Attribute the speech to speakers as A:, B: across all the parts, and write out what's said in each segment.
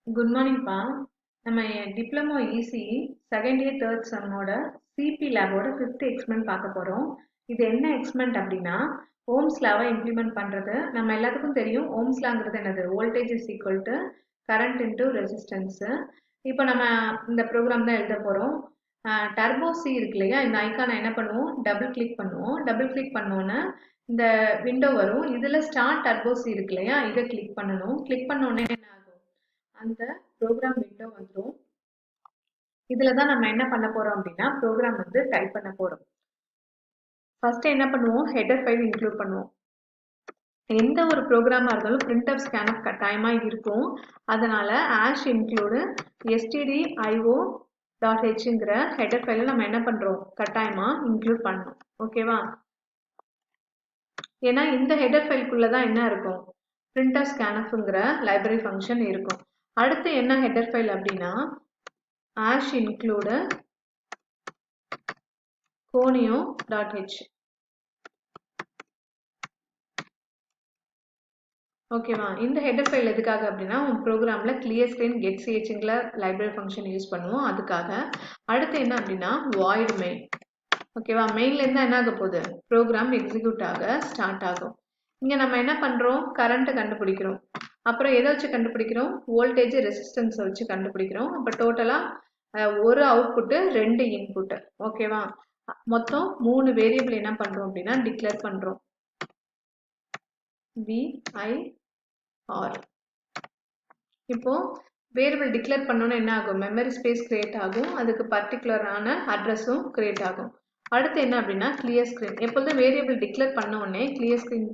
A: Good மார்னிங்ப்பா. நம்ம diploma EC second year third செம்மோட சிபி லேபோட ஃபிஃப்த் எக்ஸ்பெரிமெண்ட் பார்க்க போகிறோம். இது என்ன எக்ஸ்பெரிமெண்ட் அப்படின்னா ஓம்ஸ் லாவை இம்ப்ளிமெண்ட் பண்ணுறது. நம்ம எல்லாத்துக்கும் தெரியும் ஓம்ஸ் லாங்கிறது என்னது, voltage is equal to current into resistance. இப்போ நம்ம இந்த ப்ரோக்ராம் தான் எழுத போகிறோம். டர்போ சி இருக்கு இல்லையா, இந்த ஐக்கானை என்ன பண்ணுவோம், டபுள் கிளிக் பண்ணுவோம். டபுள் கிளிக் பண்ணோன்னே இந்த விண்டோ வரும். இதில் ஸ்டார்ட் டர்போ சி இருக்கு இல்லையா, இதை கிளிக் பண்ணணும். கிளிக் பண்ணோடனே என்ன ஆகும், அந்த ப்ரோக்ராம் விண்டோ வந்துடும். இதில் தான் நம்ம என்ன பண்ண போகிறோம் அப்படின்னா ப்ரோக்ராம் வந்து டைப் பண்ண போகிறோம். ஃபர்ஸ்ட் என்ன பண்ணுவோம், ஹெடர் ஃபைல் இன்க்ளூட் பண்ணுவோம். எந்த ஒரு ப்ரோக்ராமாக இருந்தாலும் பிரிண்டர் ஸ்கேனப் கட்டாயமாக இருக்கும். அதனால ஆஷ் இன்க்ளூடு stdio.hங்கிற ஹெடர் ஃபைலை நம்ம என்ன பண்ணுறோம், கட்டாயமாக இன்க்ளூட் பண்ணணும். ஓகேவா? ஏன்னா இந்த ஹெடர் ஃபைலுக்குள்ளே தான் என்ன இருக்கும், பிரிண்டர் ஸ்கேனப்ங்கிற லைப்ரரி ஃபங்க்ஷன் இருக்கும். அடுத்து என்ன ஹெடர் ஃபைல் அப்படின்னா ஆஷ் இன்க்ளூடு conio.h. ஓகேவா? இந்த ஹெடர் ஃபைல் எதுக்காக அப்படின்னா உன் ப்ரோக்ராமில் கிளியர் ஸ்க்ரீன் கெட் சிஹெச்ங்கிற லைப்ரரி ஃபங்க்ஷன் யூஸ் பண்ணுவோம், அதுக்காக. அடுத்து என்ன அப்படின்னா வாய்ட் மெயின். ஓகேவா? மெயின்லேருந்து என்ன ஆக போகுது, ப்ரோக்ராம் எக்ஸிக்யூட் ஆக ஸ்டார்ட் ஆகும். இங்கே நம்ம என்ன பண்ணுறோம், கரண்ட்டை கண்டுபிடிக்கிறோம். அப்புறம் எதை வச்சு கண்டுபிடிக்கிறோம், வோல்டேஜ் ரெசிஸ்டன்ஸை வச்சு கண்டுபிடிக்கிறோம். அப்போ டோட்டலாக ஒரு அவுட்புட்டு 2 இன்புட்டு. ஓகேவா? மொத்தம் 3 வேரியபிள் என்ன பண்ணுறோம் அப்படின்னா டிக்ளேர் பண்ணுறோம். VIR. இப்போ வேரியபிள் டிக்ளேர் பண்ணோன்னா என்ன ஆகும், மெமரி ஸ்பேஸ் கிரியேட் ஆகும். அதுக்கு பர்டிகுலரான அட்ரஸும் கிரியேட் ஆகும். அடுத்து என்ன அப்படின்னா கிளியர் ஸ்க்ரீன். எப்பொழுதும் வேரியபிள் டிக்ளேர் பண்ண உடனே கிளியர் ஸ்க்ரீன்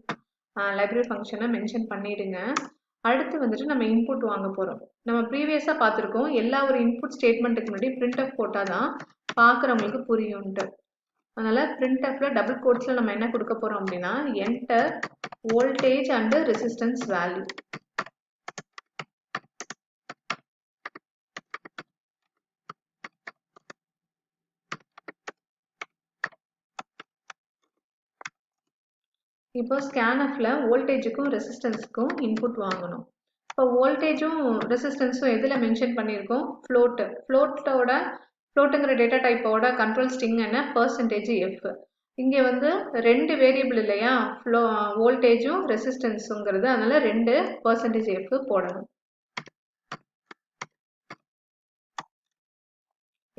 A: லைப்ரரி ஃபங்க்ஷனை மென்ஷன் பண்ணிடுங்க. அடுத்து வந்துட்டு நம்ம இன்புட் வாங்க போகிறோம். நம்ம ப்ரீவியஸாக பார்த்துருக்கோம், எல்லா ஒரு இன்புட் ஸ்டேட்மெண்ட்டுக்கு முன்னாடி printf போட்டால் தான் பார்க்குறவங்களுக்கு புரியும்ட்டு. அதனால printfல டபுள் கோட்ஸில் நம்ம என்ன கொடுக்க போகிறோம் அப்படின்னா enter voltage and resistance value. இப்போ ஸ்கேனஃப்ல வோல்டேஜுக்கும் ரெசிஸ்டன்ஸுக்கும் இன்புட் வாங்கணும். இப்போ வோல்டேஜும் ரெசிஸ்டன்ஸும் எதில் மென்ஷன் பண்ணியிருக்கோம், ஃப்ளோட்டுங்கிற டேட்டா டைப்போட கண்ட்ரோல் ஸ்ட்ரிங் என்ன, %f. இங்கே வந்து 2 வேரியபிள் இல்லையா, வோல்டேஜும் ரெசிஸ்டன்ஸுங்கிறது, அதனால 2 %f போடணும்.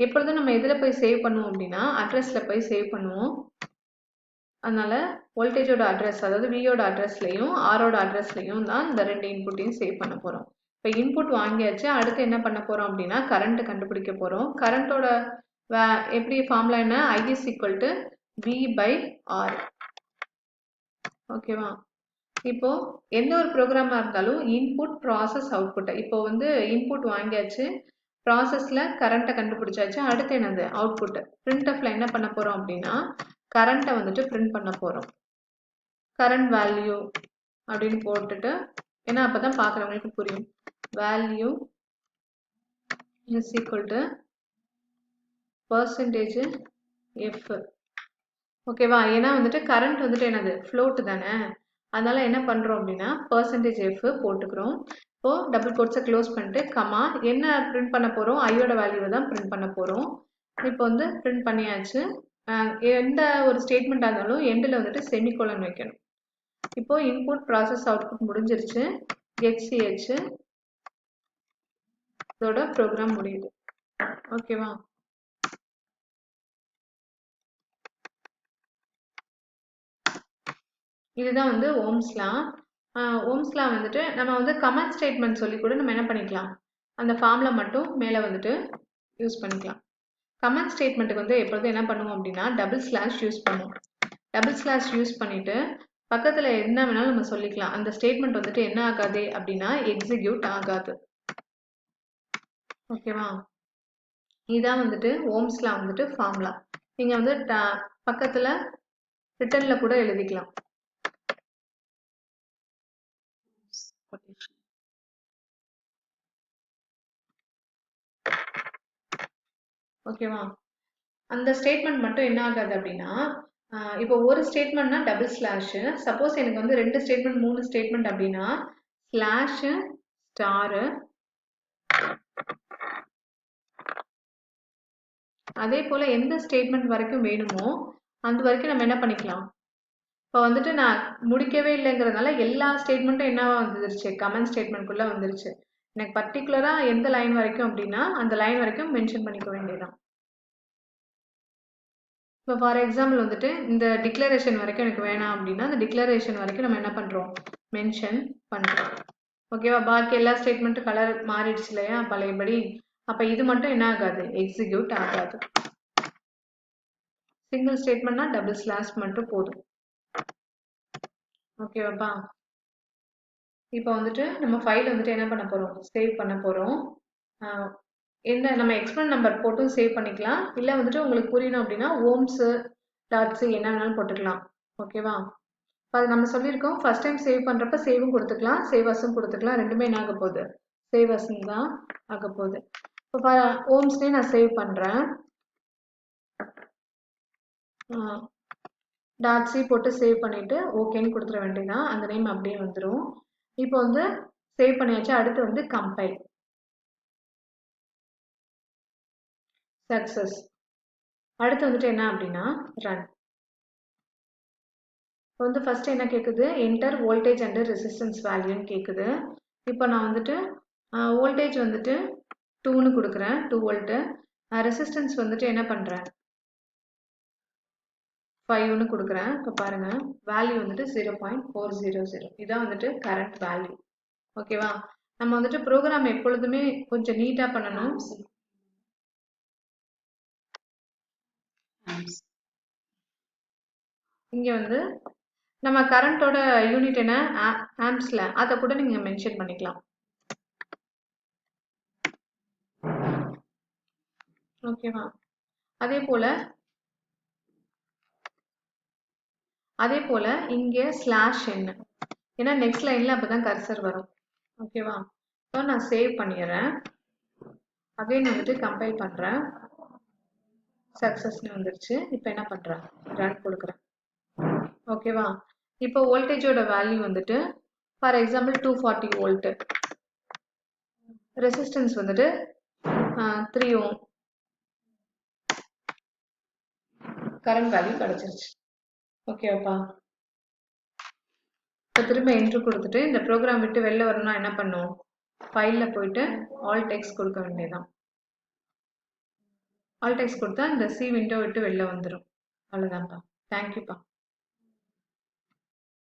A: எப்பொழுதும் நம்ம எதில் போய் சேவ் பண்ணுவோம் அப்படின்னா அட்ரஸில் போய் சேவ் பண்ணுவோம். அதனால வோல்டேஜோட அட்ரஸ், அதாவது வியோட அட்ரஸ்லையும் ஆரோட அட்ரஸ்லையும் தான் இந்த 2 இன்புட்டையும் சேவ் பண்ண போகிறோம். இப்போ இன்புட் வாங்கியாச்சு. அடுத்து என்ன பண்ண போகிறோம் அப்படின்னா கரண்ட் கண்டுபிடிக்க போகிறோம். கரண்ட்டோட எப்படி ஃபார்முலா என்ன, I is equal to V/R. ஓகேவா? இப்போ எந்த ஒரு ப்ரோக்ராமாக இருந்தாலும் இன்புட் ப்ராசஸ் அவுட்புட். இப்போ வந்து இன்புட் வாங்கியாச்சு, ப்ராசஸில் கரண்ட்டை கண்டுபிடிச்சாச்சு. அடுத்து என்னது, அவுட்புட். பிரிண்ட்எஃப்ல என்ன பண்ண போகிறோம் அப்படின்னா கரண்ட்டை வந்துட்டு பிரிண்ட் பண்ண போகிறோம். கரண்ட் வேல்யூ அப்படின்னு போட்டுட்டு, ஏன்னா அப்போ தான் பார்க்குறவங்களுக்கு புரியும், value is equal to %f. ஓகேவா? ஏன்னா வந்துட்டு கரண்ட் வந்துட்டு என்னது, ஃப்ளோட் தானே, அதனால என்ன பண்ணுறோம் அப்படின்னா %f போட்டுக்கிறோம். இப்போ டபுள் கோட்ஸை க்ளோஸ் பண்ணிட்டு கமா என்ன பிரிண்ட் பண்ண போகிறோம், ஐயோட வேல்யூவை தான் பிரிண்ட் பண்ண போகிறோம். இப்போ வந்து பிரிண்ட் பண்ணியாச்சு. எந்த ஒரு ஸ்டேட்மெண்ட்டாக இருந்தாலும் எண்டில் வந்துட்டு செமிகோலன் வைக்கணும். இப்போ இன்புட் ப்ராசஸ் அவுட்புட் முடிஞ்சிருச்சு. gech இதோட ப்ரோக்ராம் முடியுது. ஓகேவா? இதுதான் வந்து ஓம்ஸ்லா. ஓம்ஸ்லா வந்துட்டு நம்ம வந்து கமெண்ட் ஸ்டேட்மெண்ட் சொல்லி கூட நம்ம என்ன பண்ணிக்கலாம், அந்த ஃபார்ம்ல மட்டும் மேலே வந்துட்டு யூஸ் பண்ணிக்கலாம். கமெண்ட் ஸ்டேட்மெண்ட்டுக்கு வந்து எப்பொழுதும் என்ன பண்ணுவோம் அப்படின்னா டபுள் ஸ்லாஷ் யூஸ் பண்ணுவோம். டபுள் ஸ்லாஷ் யூஸ் பண்ணிட்டு பக்கத்தில் என்ன வேணாலும் நம்ம சொல்லிக்கலாம். அந்த ஸ்டேட்மெண்ட் வந்துட்டு என்ன ஆகாது அப்படின்னா எக்ஸிக்யூட் ஆகாது. ஓகேவா? இதான் வந்துட்டு ஓம்ஸ்லா வந்துட்டு ஃபார்முலா. நீங்கள் வந்து பக்கத்தில் ரிட்டனில் கூட எழுதிக்கலாம். ஓகேவா? அந்த ஸ்டேட்மெண்ட் மட்டும் என்ன ஆகாது அப்படின்னா இப்போ ஒரு ஸ்டேட்மெண்ட்னா டபுள் ஸ்லாஷு, சப்போஸ் எனக்கு வந்து 2 ஸ்டேட்மெண்ட் 3 ஸ்டேட்மெண்ட் அப்படின்னா ஸ்லாஷு ஸ்டாரு அதே போல் எந்த ஸ்டேட்மெண்ட் வரைக்கும் வேணுமோ அந்த வரைக்கும் நம்ம என்ன பண்ணிக்கலாம். இப்போ வந்துட்டு நான் முடிக்கவே இல்லைங்கிறதுனால எல்லா ஸ்டேட்மெண்ட்டும் என்னவா வந்துருச்சு, கமெண்ட் ஸ்டேட்மெண்ட்குள்ளே வந்துருச்சு. எனக்கு பர்டிகுலராக எந்த லைன் வரைக்கும் அப்படின்னா அந்த லைன் வரைக்கும் மென்ஷன் பண்ணிக்க வேண்டியதுதான். இப்போ ஃபார் எக்ஸாம்பிள் வந்துட்டு இந்த டிக்ளரேஷன் வரைக்கும் எனக்கு வேணாம் அப்படின்னா அந்த டிக்ளரேஷன் வரைக்கும் நம்ம என்ன பண்ணுறோம், மென்ஷன் பண்ணுறோம். ஓகேவா. பாக்கி எல்லா ஸ்டேட்மெண்ட்டும் கலர் மாறிடுச்சு இல்லையா பழையபடி. அப்போ இது மட்டும் என்ன ஆகாது, எக்ஸிக்யூட் ஆகாது. சிங்கிள் ஸ்டேட்மெண்ட்னா டபுள் ஸ்லாஷ் மட்டும் போதும். ஓகேவாப்பா. இப்போ வந்துட்டு நம்ம ஃபைல் வந்துட்டு என்ன பண்ண போகிறோம், சேவ் பண்ண போகிறோம். என்ன நம்ம எக்ஸ்பெரிமெண்ட் நம்பர் போட்டும் சேவ் பண்ணிக்கலாம். இல்லை வந்துட்டு உங்களுக்கு புரியணும் அப்படின்னா ஓம்ஸு டாட்ஸு என்ன வேணாலும் போட்டுக்கலாம். ஓகேவா. இப்போ அது நம்ம சொல்லியிருக்கோம் ஃபர்ஸ்ட் டைம் சேவ் பண்ணுறப்ப சேவும் கொடுத்துக்கலாம், சேவ் அஸும் கொடுத்துக்கலாம். ரெண்டுமே என்ன ஆக போகுது, சேவ் அஸ்ன்னு தான் ஆக போகுது. இப்போ ஓம்ஸ்லேயே நான் சேவ் பண்ணுறேன். டாட்ஸி போட்டு சேவ் பண்ணிவிட்டு ஓகேன்னு கொடுத்துட வேண்டியதான். அந்த நேம் அப்படியே வந்துடும். இப்போ வந்து சேவ் பண்ணியாச்சு. அடுத்து வந்து கம்பைல். சக்ஸஸ். அடுத்து வந்துட்டு என்ன அப்படின்னா ரன். இப்போ வந்து ஃபர்ஸ்ட் என்ன கேட்குது, என்டர் வோல்டேஜ் அண்ட் ரெசிஸ்டன்ஸ் வேல்யூன்னு கேட்குது. இப்போ நான் வந்துட்டு வோல்டேஜ் வந்துட்டு 2ன்னு கொடுக்குறேன், 2 வோல்ட்டு. ரெசிஸ்டன்ஸ் வந்துட்டு என்ன பண்ணுறேன், 5ன்னு கொடுக்குறேன். இப்போ பாருங்க வேல்யூ வந்துட்டு 0.400. இதான் வந்துட்டு கரண்ட் வேல்யூ. ஓகேவா. நம்ம வந்துட்டு ப்ரோக்ராம் எப்பொழுதுமே கொஞ்சம் நீட்டாக பண்ணணும். இங்கே வந்து நம்ம கரண்ட்டோட யூனிட் என்ன, ஆம்ப்ஸில், அதை கூட நீங்கள் மென்ஷன் பண்ணிக்கலாம். ஓகேவா. அதே போல் இங்கே ஸ்லாஷ் என்ன, ஏன்னா நெக்ஸ்ட் லைனில் அப்போ தான் கர்சர் வரும். ஓகேவா. ஸோ நான் சேவ் பண்ணிடுறேன். அகைன் வந்துட்டு கம்பைல் பண்ணுறேன். சக்ஸஸ்னு வந்துருச்சு. இப்போ என்ன பண்ணுறேன், ரன் கொடுக்குறேன். ஓகேவா. இப்போ வோல்டேஜோட வேல்யூ வந்துட்டு ஃபார் எக்ஸாம்பிள் 240 வோல்ட்டு. ரெசிஸ்டன்ஸ் வந்துட்டு 3 ஓம். கரண்ட் வேல்யூ கிடச்சிருச்சு. ஓகேவாப்பா. இப்போ திரும்ப என்ட்ரு கொடுத்துட்டு இந்த ப்ரோக்ராம் விட்டு வெளில வரணும்னா என்ன பண்ணும், ஃபைலில் போயிட்டு ஆல் டெக்ஸ்ட் கொடுக்க வேண்டியதான். ஆல் டெக்ஸ்ட் கொடுத்தா இந்த சி விண்டோ விட்டு வெளில வந்துடும். அவ்வளோதான்ப்பா. தேங்க்யூப்பா.